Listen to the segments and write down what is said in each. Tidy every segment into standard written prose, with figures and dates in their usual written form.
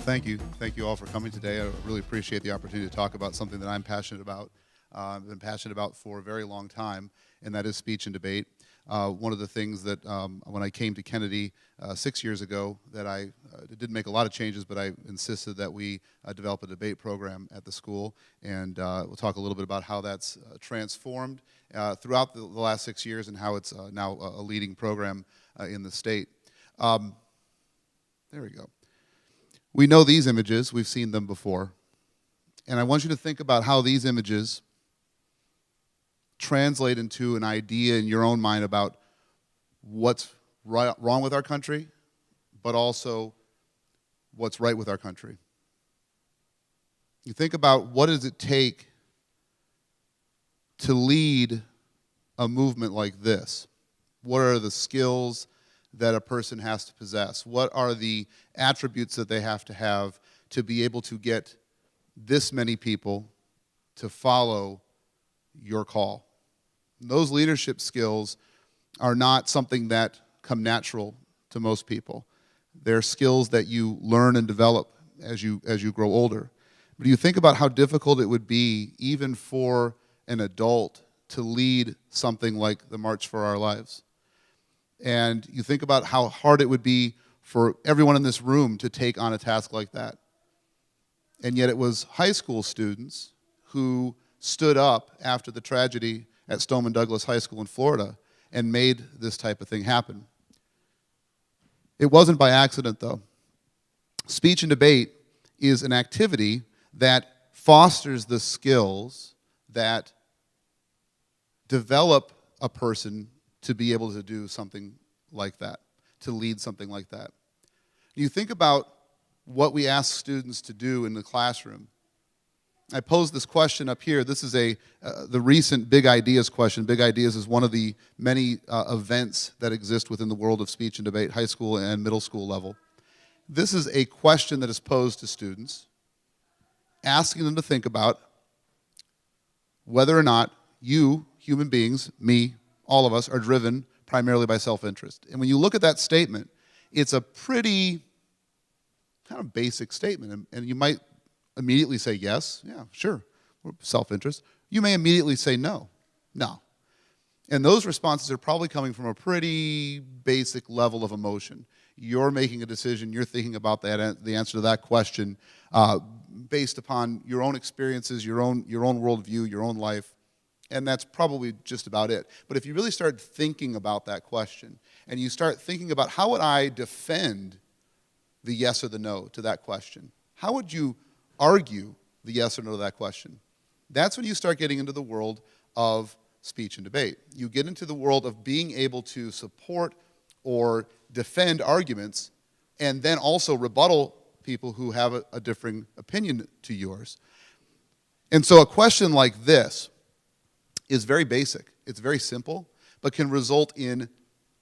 thank you. Thank you all for coming today. I really appreciate the opportunity to talk about something that I'm passionate about. I've been passionate about for a very long time, and that is speech and debate. One of the things that when I came to Kennedy 6 years ago, that I didn't make a lot of changes, but I insisted that we develop a debate program at the school, and we'll talk a little bit about how that's transformed throughout the last 6 years and how it's now a leading program in the state. There we go. We know these images. We've seen them before. And I want you to think about how these images translate into an idea in your own mind about what's wrong with our country, but also what's right with our country. You think about what does it take to lead a movement like this? What are the skills that a person has to possess? What are the attributes that they have to be able to get this many people to follow your call? Those leadership skills are not something that come natural to most people. They're skills that you learn and develop as you grow older. But you think about how difficult it would be even for an adult to lead something like the March for Our Lives. And you think about how hard it would be for everyone in this room to take on a task like that. And yet it was high school students who stood up after the tragedy at Stoneman Douglas High School in Florida and made this type of thing happen. It wasn't by accident, though. Speech and debate is an activity that fosters the skills that develop a person to be able to do something like that, to lead something like that. You think about what we ask students to do in the classroom. I posed this question up here. This is the recent Big Ideas question. Big Ideas is one of the many events that exist within the world of speech and debate, high school and middle school level. This is a question that is posed to students, asking them to think about whether or not you, human beings, me, all of us, are driven primarily by self-interest. And when you look at that statement, it's a pretty kind of basic statement. And you might immediately say, yes, yeah, sure, self-interest. You may immediately say no. And those responses are probably coming from a pretty basic level of emotion. You're making a decision, you're thinking about the answer to that question based upon your own experiences, your own worldview, your own life. And that's probably just about it. But if you really start thinking about that question, and you start thinking about how would I defend the yes or the no to that question? How would you argue the yes or no to that question? That's when you start getting into the world of speech and debate. You get into the world of being able to support or defend arguments and then also rebuttal people who have a differing opinion to yours. And so a question like this is very basic. It's very simple, but can result in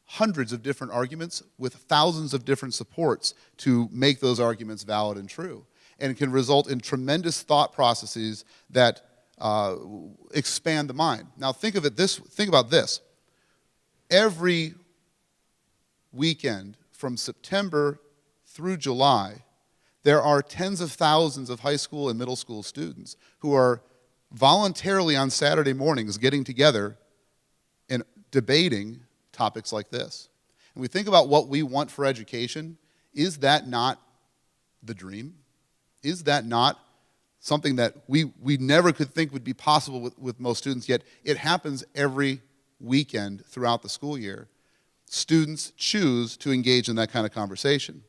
hundreds of different arguments with thousands of different supports to make those arguments valid and true. And it can result in tremendous thought processes that expand the mind. Now think about this. Every weekend from September through July, there are tens of thousands of high school and middle school students who are voluntarily on Saturday mornings getting together and debating topics like this. And we think about what we want for education. Is that not the dream? Is that not something that we never could think would be possible with most students, yet it happens every weekend throughout the school year? Students choose to engage in that kind of conversation.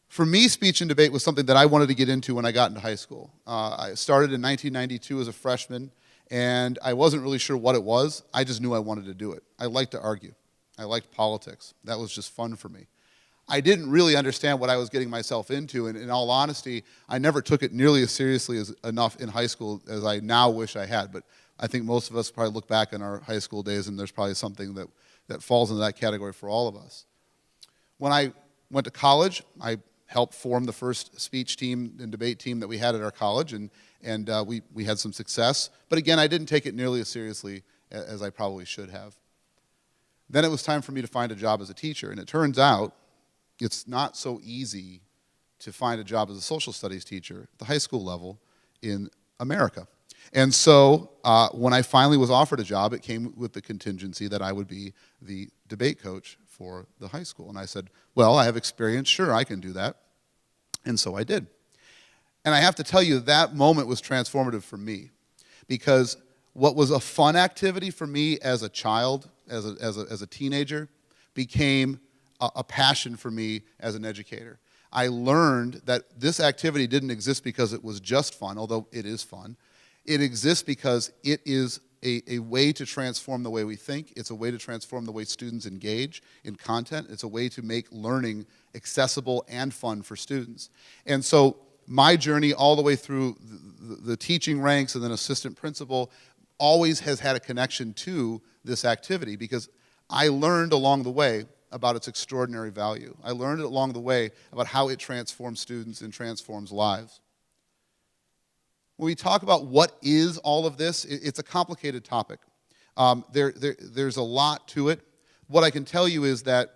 For me, speech and debate was something that I wanted to get into when I got into high school. I started in 1992 as a freshman, and I wasn't really sure what it was. I just knew I wanted to do it. I liked to argue. I liked politics. That was just fun for me. I didn't really understand what I was getting myself into, and in all honesty, I never took it nearly as seriously enough in high school as I now wish I had. But I think most of us probably look back in our high school days, and there's probably something that falls into that category for all of us. When I went to college, I helped form the first speech team and debate team that we had at our college, and we had some success. But again, I didn't take it nearly as seriously as I probably should have. Then it was time for me to find a job as a teacher, and it turns out it's not so easy to find a job as a social studies teacher at the high school level in America. And so when I finally was offered a job, it came with the contingency that I would be the debate coach for the high school. And I said, well, I have experience, sure, I can do that. And so I did. And I have to tell you, that moment was transformative for me, because what was a fun activity for me as a child, as a teenager, became a passion for me as an educator. I learned that this activity didn't exist because it was just fun, although it is fun. It exists because it is a way to transform the way we think. It's a way to transform the way students engage in content. It's a way to make learning accessible and fun for students. And so my journey all the way through the teaching ranks and then assistant principal always has had a connection to this activity, because I learned along the way about its extraordinary value. I learned along the way about how it transforms students and transforms lives. When we talk about what is all of this, it's a complicated topic. There's a lot to it. What I can tell you is that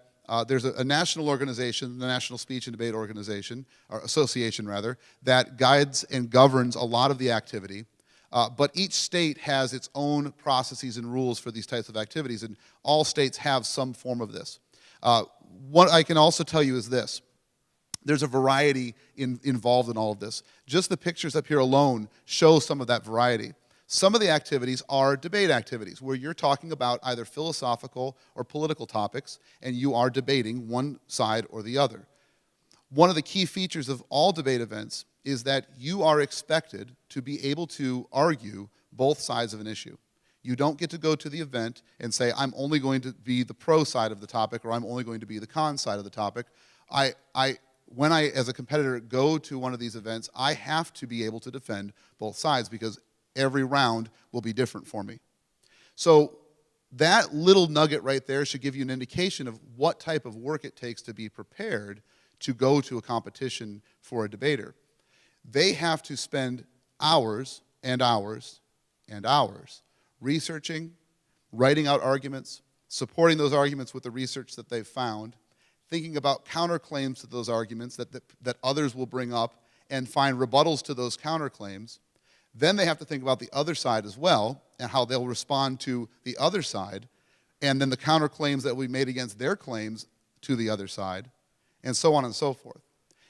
there's a national organization, the National Speech and Debate Organization, or Association rather, that guides and governs a lot of the activity. But each state has its own processes and rules for these types of activities, and all states have some form of this. What I can also tell you is this. There's a variety involved in all of this. Just the pictures up here alone show some of that variety. Some of the activities are debate activities, where you're talking about either philosophical or political topics, and you are debating one side or the other. One of the key features of all debate events is that you are expected to be able to argue both sides of an issue. You don't get to go to the event and say, I'm only going to be the pro side of the topic, or I'm only going to be the con side of the topic. When I, as a competitor, go to one of these events, I have to be able to defend both sides, because every round will be different for me. So that little nugget right there should give you an indication of what type of work it takes to be prepared to go to a competition for a debater. They have to spend hours and hours and hours researching, writing out arguments, supporting those arguments with the research that they've found, thinking about counterclaims to those arguments that others will bring up, and find rebuttals to those counterclaims. Then they have to think about the other side as well, and how they'll respond to the other side, and then the counterclaims that we made against their claims to the other side, and so on and so forth.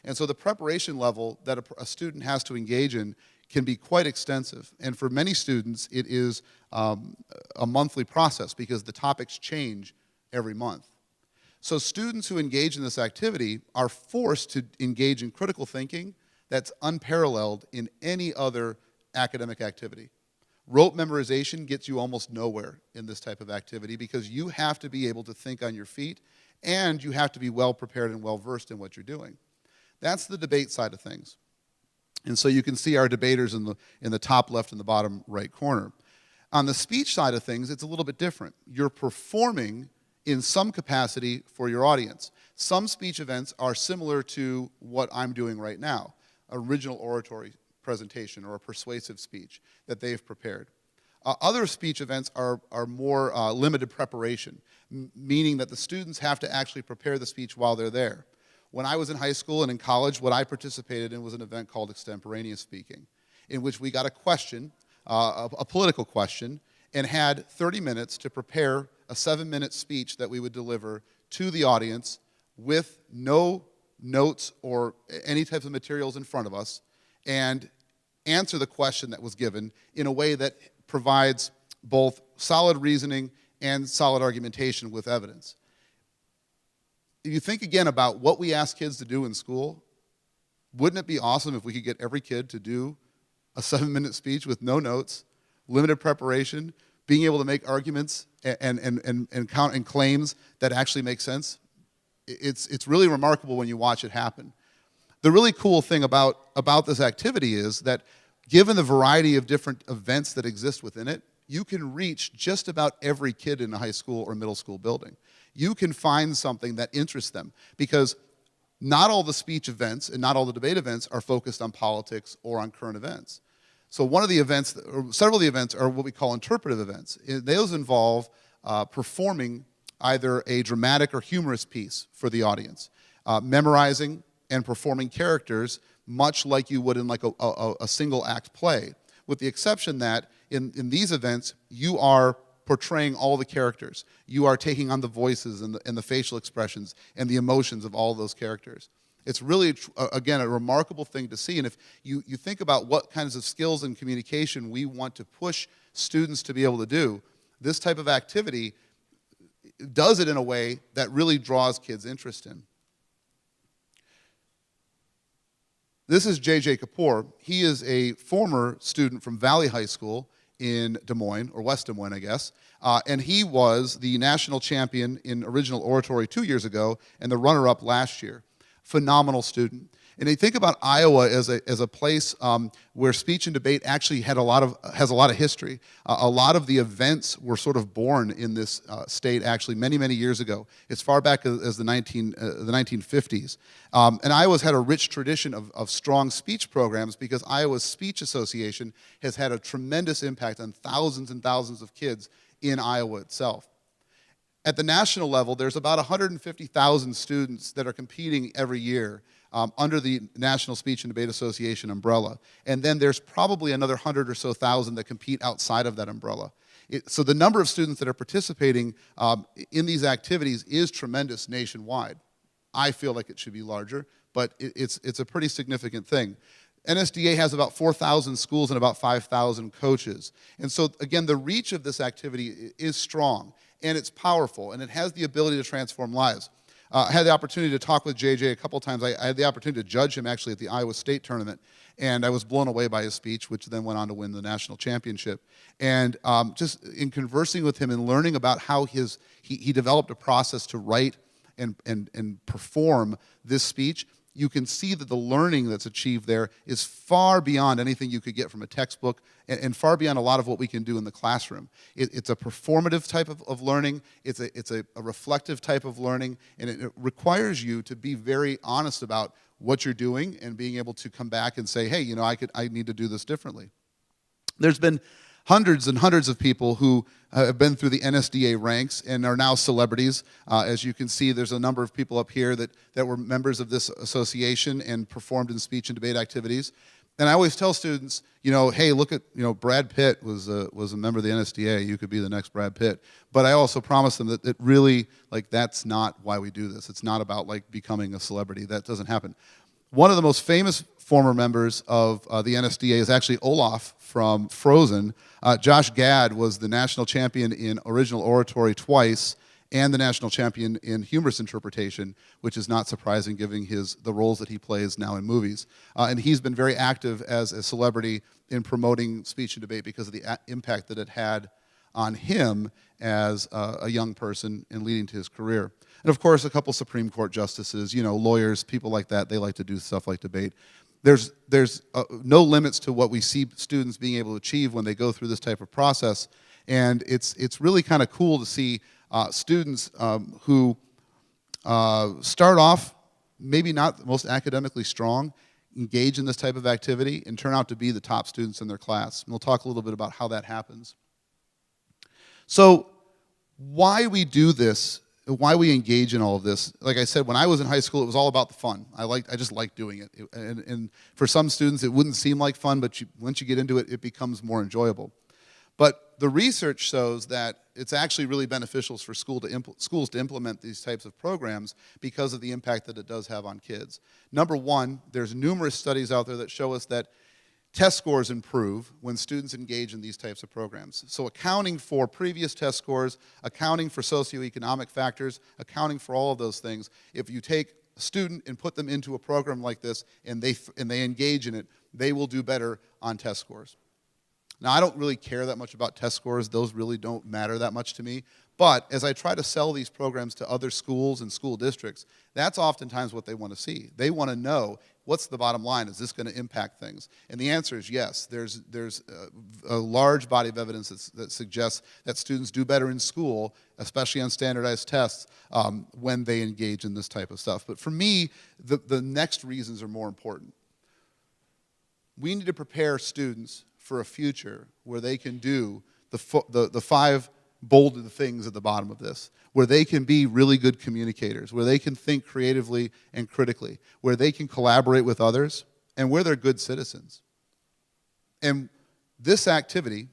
And so the preparation level that a student has to engage in can be quite extensive. And for many students, it is a monthly process, because the topics change every month. So students who engage in this activity are forced to engage in critical thinking that's unparalleled in any other academic activity. Rote memorization gets you almost nowhere in this type of activity, because you have to be able to think on your feet, and you have to be well prepared and well versed in what you're doing. That's the debate side of things. And so you can see our debaters in the top left and the bottom right corner. On the speech side of things, it's a little bit different. You're performing in some capacity for your audience. Some speech events are similar to what I'm doing right now, original oratory presentation or a persuasive speech that they've prepared. Other speech events are more limited preparation, meaning that the students have to actually prepare the speech while they're there. When I was in high school and in college, what I participated in was an event called extemporaneous speaking, in which we got a question, a political question, and had 30 minutes to prepare a 7-minute speech that we would deliver to the audience with no notes or any types of materials in front of us, and answer the question that was given in a way that provides both solid reasoning and solid argumentation with evidence. If you think again about what we ask kids to do in school, wouldn't it be awesome if we could get every kid to do a 7-minute speech with no notes, limited preparation, being able to make arguments and claims that actually make sense? It's really remarkable when you watch it happen. The really cool thing about this activity is that given the variety of different events that exist within it, you can reach just about every kid in a high school or middle school building. You can find something that interests them, because not all the speech events and not all the debate events are focused on politics or on current events. So one of the events, or several of the events, are what we call interpretive events. Those involve performing either a dramatic or humorous piece for the audience, memorizing and performing characters much like you would in like a single act play, with the exception that in these events, you are portraying all the characters. You are taking on the voices and the facial expressions and the emotions of all those characters. It's really, again, a remarkable thing to see. And if you think about what kinds of skills and communication we want to push students to be able to do, this type of activity does it in a way that really draws kids' interest in. This is J.J. Kapoor. He is a former student from Valley High School in Des Moines, or West Des Moines, I guess. And he was the national champion in original oratory 2 years ago and the runner-up last year. Phenomenal student. And you think about Iowa as a place where speech and debate actually has a lot of history. A lot of the events were sort of born in this state actually many, many years ago, as far back as the 1950s. And Iowa's had a rich tradition of strong speech programs because Iowa's Speech Association has had a tremendous impact on thousands and thousands of kids in Iowa itself. At the national level, there's about 150,000 students that are competing every year under the National Speech and Debate Association umbrella. And then there's probably another 100 or so thousand that compete outside of that umbrella. So the number of students that are participating in these activities is tremendous nationwide. I feel like it should be larger, but it's a pretty significant thing. NSDA has about 4,000 schools and about 5,000 coaches. And so, again, the reach of this activity is strong, and it's powerful, and it has the ability to transform lives. I had the opportunity to talk with JJ a couple times. I had the opportunity to judge him actually at the Iowa State tournament, and I was blown away by his speech, which then went on to win the national championship. And just in conversing with him and learning about how he developed a process to write and perform this speech, you can see that the learning that's achieved there is far beyond anything you could get from a textbook and far beyond a lot of what we can do in the classroom. It's a performative type of learning, it's a reflective type of learning, and it requires you to be very honest about what you're doing and being able to come back and say, hey, you know, I need to do this differently. There's been hundreds and hundreds of people who have been through the NSDA ranks and are now celebrities. As you can see, there's a number of people up here that were members of this association and performed in speech and debate activities. And I always tell students, you know, hey, look at, you know, Brad Pitt was a member of the NSDA. You could be the next Brad Pitt. But I also promise them that really, like, that's not why we do this. It's not about, like, becoming a celebrity. That doesn't happen. One of the most famous former members of the NSDA is actually Olaf from Frozen. Josh Gad was the national champion in original oratory twice and the national champion in humorous interpretation, which is not surprising given the roles that he plays now in movies. And he's been very active as a celebrity in promoting speech and debate because of the impact that it had on him as a young person and leading to his career. And of course, a couple Supreme Court justices, you know, lawyers, people like that, they like to do stuff like debate. There's no limits to what we see students being able to achieve when they go through this type of process. And it's really kind of cool to see students who start off maybe not the most academically strong, engage in this type of activity, and turn out to be the top students in their class. And we'll talk a little bit about how that happens. So why we do this, why we engage in all of this, like I said, when I was in high school, it was all about the fun. I just liked doing it. And for some students, it wouldn't seem like fun, but once you get into it, it becomes more enjoyable. But the research shows that it's actually really beneficial for schools to implement these types of programs because of the impact that it does have on kids. Number one, there's numerous studies out there that show us that test scores improve when students engage in these types of programs. So accounting for previous test scores, accounting for socioeconomic factors, accounting for all of those things, if you take a student and put them into a program like this and they engage in it, they will do better on test scores. Now, I don't really care that much about test scores. Those really don't matter that much to me. But as I try to sell these programs to other schools and school districts, that's oftentimes what they want to see. They want to know, what's the bottom line? Is this going to impact things? And the answer is yes. There's a large body of evidence that suggests that students do better in school, especially on standardized tests, when they engage in this type of stuff. But for me, the next reasons are more important. We need to prepare students for a future where they can do the 5 bolded things at the bottom of this, where they can be really good communicators, where they can think creatively and critically, where they can collaborate with others, and where they're good citizens. And this activity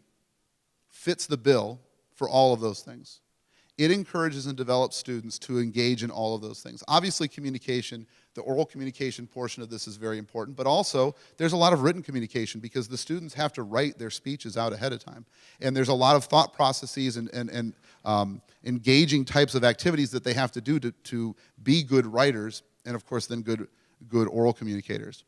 fits the bill for all of those things. It encourages and develops students to engage in all of those things. Obviously, communication, the oral communication portion of this is very important, but also there's a lot of written communication because the students have to write their speeches out ahead of time. And there's a lot of thought processes and engaging types of activities that they have to do to be good writers and, of course, then good oral communicators.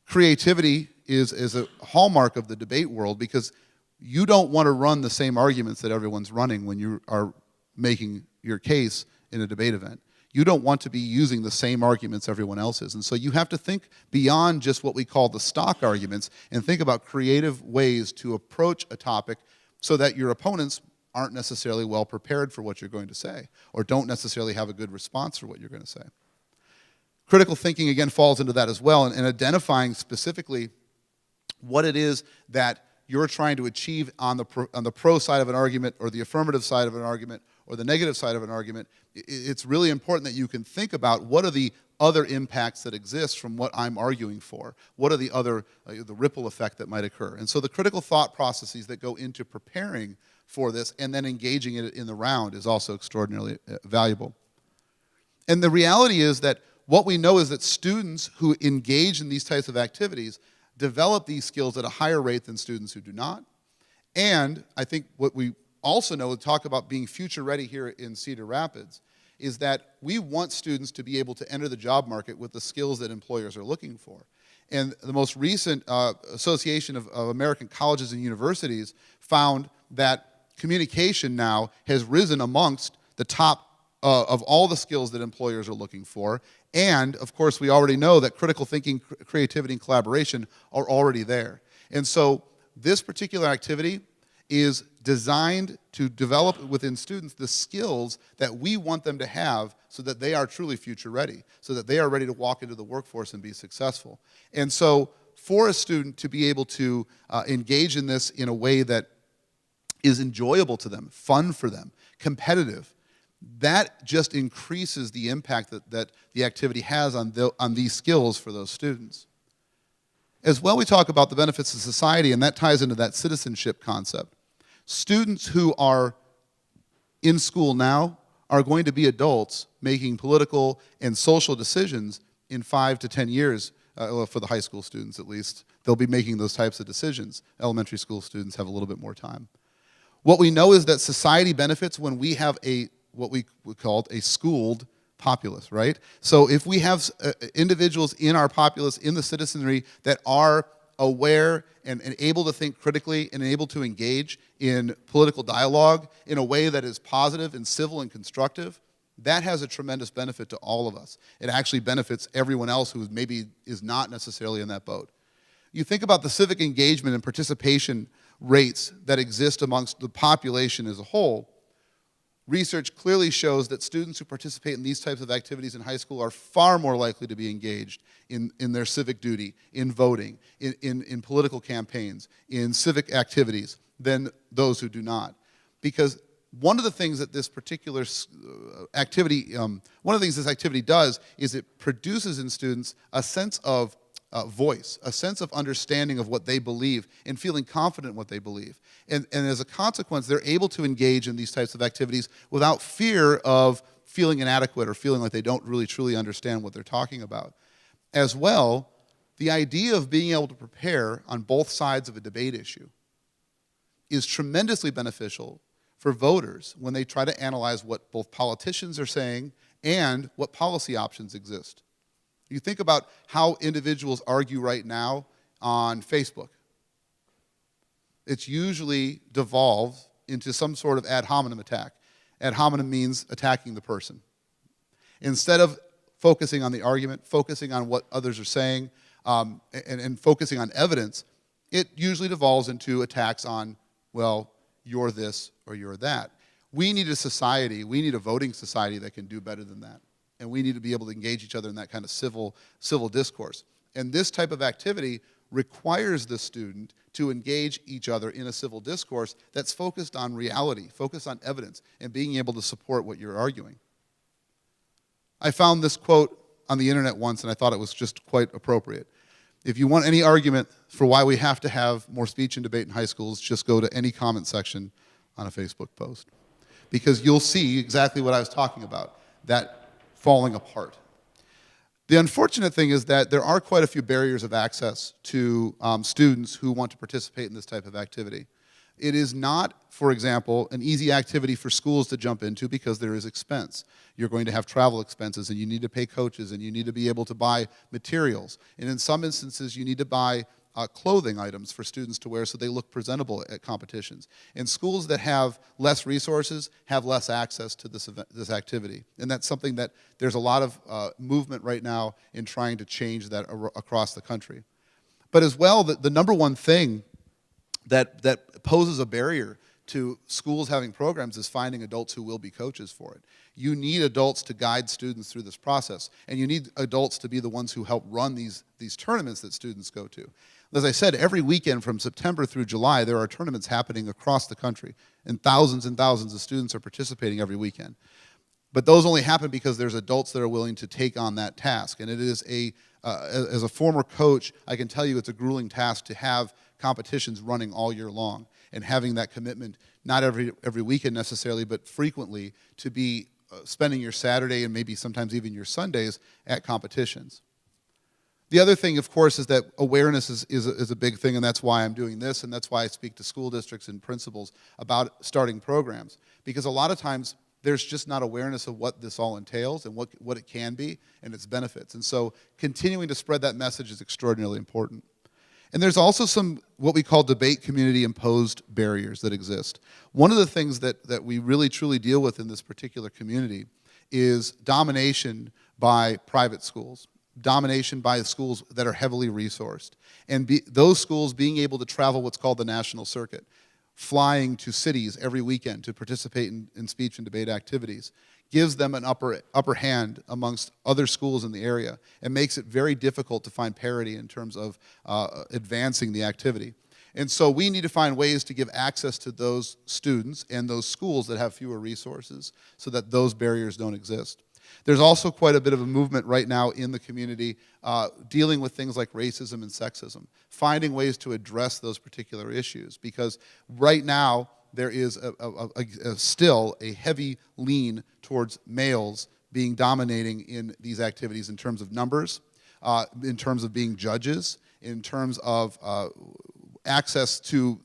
Creativity is a hallmark of the debate world because you don't want to run the same arguments that everyone's running when you are making your case in a debate event. You don't want to be using the same arguments everyone else is. And so you have to think beyond just what we call the stock arguments and think about creative ways to approach a topic so that your opponents aren't necessarily well prepared for what you're going to say or don't necessarily have a good response for what you're going to say. Critical thinking, again, falls into that as well, and identifying specifically what it is that you're trying to achieve on the pro side of an argument or the affirmative side of an argument or the negative side of an argument. It's really important that you can think about what are the other impacts that exist from what I'm arguing for. What are the other, the ripple effect that might occur? And so the critical thought processes that go into preparing for this and then engaging it in the round is also extraordinarily valuable. And the reality is that what we know is that students who engage in these types of activities develop these skills at a higher rate than students who do not. And I think what we also know, talk about being future ready here in Cedar Rapids, is that we want students to be able to enter the job market with the skills that employers are looking for. And the most recent Association of American Colleges and Universities found that communication now has risen amongst the top of all the skills that employers are looking for. And, of course, we already know that critical thinking, creativity, and collaboration are already there. And so this particular activity is designed to develop within students the skills that we want them to have so that they are truly future ready, so that they are ready to walk into the workforce and be successful. And so for a student to be able to engage in this in a way that is enjoyable to them, fun for them, competitive, that just increases the impact that the activity has on these skills for those students. As well, we talk about the benefits of society, and that ties into that citizenship concept. Students who are in school now are going to be adults making political and social decisions in 5 to 10 years, for the high school students at least. They'll be making those types of decisions. Elementary school students have a little bit more time. What we know is that society benefits when we have what we called a schooled populace, right? So if we have individuals in our populace, in the citizenry, that are aware and able to think critically and able to engage in political dialogue in a way that is positive and civil and constructive, that has a tremendous benefit to all of us. It actually benefits everyone else who maybe is not necessarily in that boat. You think about the civic engagement and participation rates that exist amongst the population as a whole. Research clearly shows that students who participate in these types of activities in high school are far more likely to be engaged in their civic duty, in voting, in political campaigns, in civic activities than those who do not. Because one of the things that this particular activity, one of the things this activity does is it produces in students a sense of voice, a sense of understanding of what they believe and feeling confident in what they believe. And as a consequence, they're able to engage in these types of activities without fear of feeling inadequate or feeling like they don't really truly understand what they're talking about. As well, the idea of being able to prepare on both sides of a debate issue is tremendously beneficial for voters when they try to analyze what both politicians are saying and what policy options exist. You think about how individuals argue right now on Facebook. It's usually devolved into some sort of ad hominem attack. Ad hominem means attacking the person. Instead of focusing on the argument, focusing on what others are saying, and focusing on evidence, it usually devolves into attacks on, well, you're this or you're that. We need a society, we need a voting society that can do better than that. And we need to be able to engage each other in that kind of civil discourse. And this type of activity requires the student to engage each other in a civil discourse that's focused on reality, focused on evidence, and being able to support what you're arguing. I found this quote on the internet once, and I thought it was just quite appropriate. If you want any argument for why we have to have more speech and debate in high schools, just go to any comment section on a Facebook post. Because you'll see exactly what I was talking about, that falling apart. The unfortunate thing is that there are quite a few barriers of access to students who want to participate in this type of activity. It is not, for example, an easy activity for schools to jump into because there is expense. You're going to have travel expenses, and you need to pay coaches, and you need to be able to buy materials. And in some instances, you need to buy clothing items for students to wear so they look presentable at competitions. And schools that have less resources have less access to this activity. And that's something that there's a lot of movement right now in trying to change that across the country. But as well, the number one thing that poses a barrier to schools having programs is finding adults who will be coaches for it. You need adults to guide students through this process, and you need adults to be the ones who help run these tournaments that students go to. As I said, every weekend from September through July, there are tournaments happening across the country, and thousands of students are participating every weekend. But those only happen because there's adults that are willing to take on that task, and it is as a former coach, I can tell you it's a grueling task to have competitions running all year long and having that commitment, not every weekend necessarily, but frequently, to be spending your Saturday and maybe sometimes even your Sundays at competitions. The other thing, of course, is that awareness is a big thing, and that's why I'm doing this, and that's why I speak to school districts and principals about starting programs. Because a lot of times, there's just not awareness of what this all entails and what it can be and its benefits. And so continuing to spread that message is extraordinarily important. And there's also some what we call debate community imposed barriers that exist. One of the things that we really truly deal with in this particular community is domination by private schools, domination by schools that are heavily resourced, and those schools being able to travel what's called the national circuit, flying to cities every weekend to participate in speech and debate activities, gives them an upper hand amongst other schools in the area and makes it very difficult to find parity in terms of advancing the activity. And so we need to find ways to give access to those students and those schools that have fewer resources so that those barriers don't exist. There's also quite a bit of a movement right now in the community dealing with things like racism and sexism, finding ways to address those particular issues, because right now there is still a heavy lean towards males being dominating in these activities in terms of numbers, in terms of being judges, in terms of access to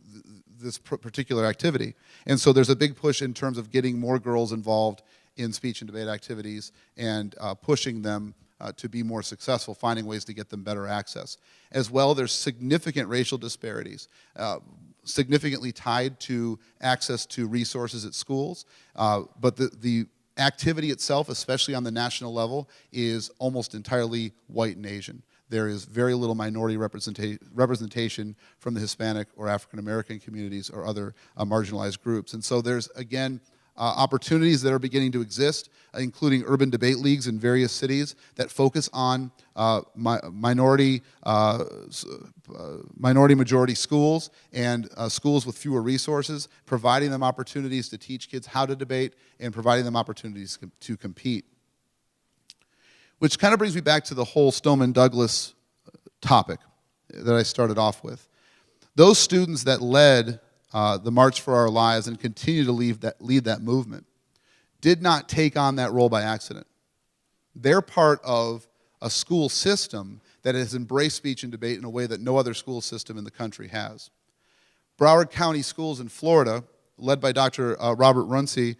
this particular activity. And so there's a big push in terms of getting more girls involved in speech and debate activities and pushing them to be more successful, finding ways to get them better access. As well, there's significant racial disparities, significantly tied to access to resources at schools, but the activity itself, especially on the national level, is almost entirely white and Asian. There is very little minority representation from the Hispanic or African American communities or other marginalized groups. And so there's, again, opportunities that are beginning to exist, including urban debate leagues in various cities that focus on minority majority schools and schools with fewer resources, providing them opportunities to teach kids how to debate and providing them opportunities to compete. Which kind of brings me back to the whole Stoneman-Douglas topic that I started off with. Those students that led the March for Our Lives and continue to lead that movement did not take on that role by accident. They're part of a school system that has embraced speech and debate in a way that no other school system in the country has. Broward County Schools in Florida, led by Dr. Robert Runcie,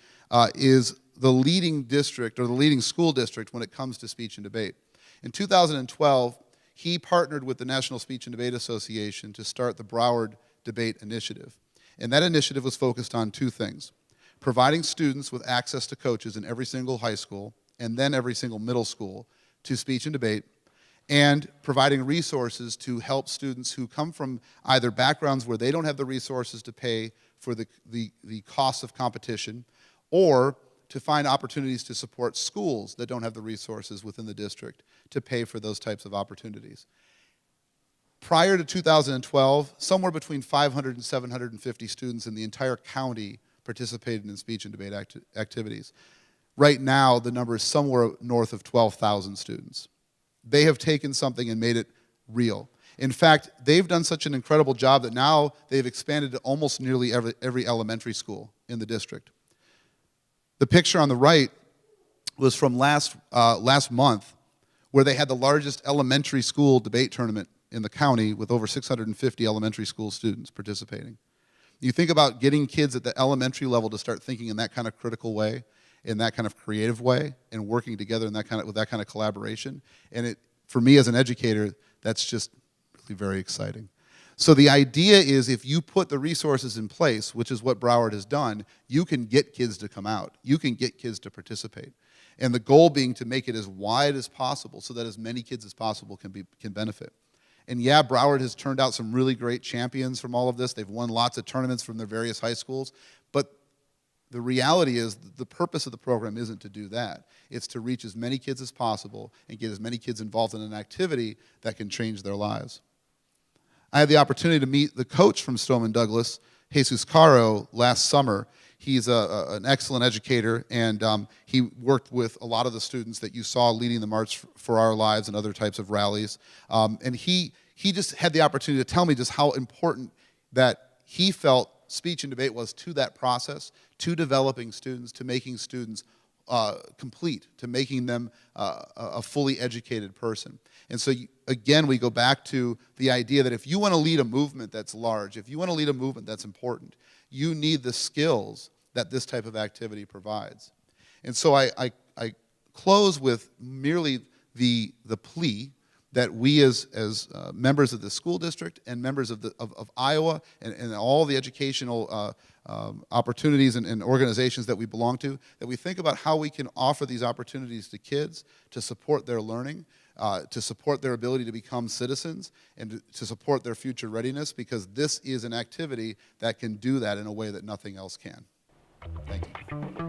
is the leading district or the leading school district when it comes to speech and debate. In 2012, he partnered with the National Speech and Debate Association to start the Broward Debate initiative. And that initiative was focused on two things: providing students with access to coaches in every single high school and then every single middle school to speech and debate, and providing resources to help students who come from either backgrounds where they don't have the resources to pay for the costs of competition, or to find opportunities to support schools that don't have the resources within the district to pay for those types of opportunities. Prior to 2012, somewhere between 500 and 750 students in the entire county participated in speech and debate activities. Right now, the number is somewhere north of 12,000 students. They have taken something and made it real. In fact, they've done such an incredible job that now they've expanded to almost nearly every elementary school in the district. The picture on the right was from last month, where they had the largest elementary school debate tournament in the county with over 650 elementary school students participating. You think about getting kids at the elementary level to start thinking in that kind of critical way, in that kind of creative way, and working together with that kind of collaboration. And for me as an educator, that's just really very exciting. So the idea is, if you put the resources in place, which is what Broward has done, you can get kids to come out. You can get kids to participate. And the goal being to make it as wide as possible so that as many kids as possible can benefit. And yeah, Broward has turned out some really great champions from all of this. They've won lots of tournaments from their various high schools. But the reality is, the purpose of the program isn't to do that. It's to reach as many kids as possible and get as many kids involved in an activity that can change their lives. I had the opportunity to meet the coach from Stoneman Douglas, Jesus Caro, last summer. He's an excellent educator, and he worked with a lot of the students that you saw leading the March for Our Lives and other types of rallies. And he just had the opportunity to tell me just how important that he felt speech and debate was to that process, to developing students, to making students complete, to making them a fully educated person. And so, again, we go back to the idea that if you want to lead a movement that's large, if you want to lead a movement that's important, you need the skills that this type of activity provides. And so I close with merely the plea that we as members of the school district and members of Iowa and all the educational opportunities and organizations that we belong to, that we think about how we can offer these opportunities to kids to support their learning, to support their ability to become citizens, and to support their future readiness, because this is an activity that can do that in a way that nothing else can. Thank you.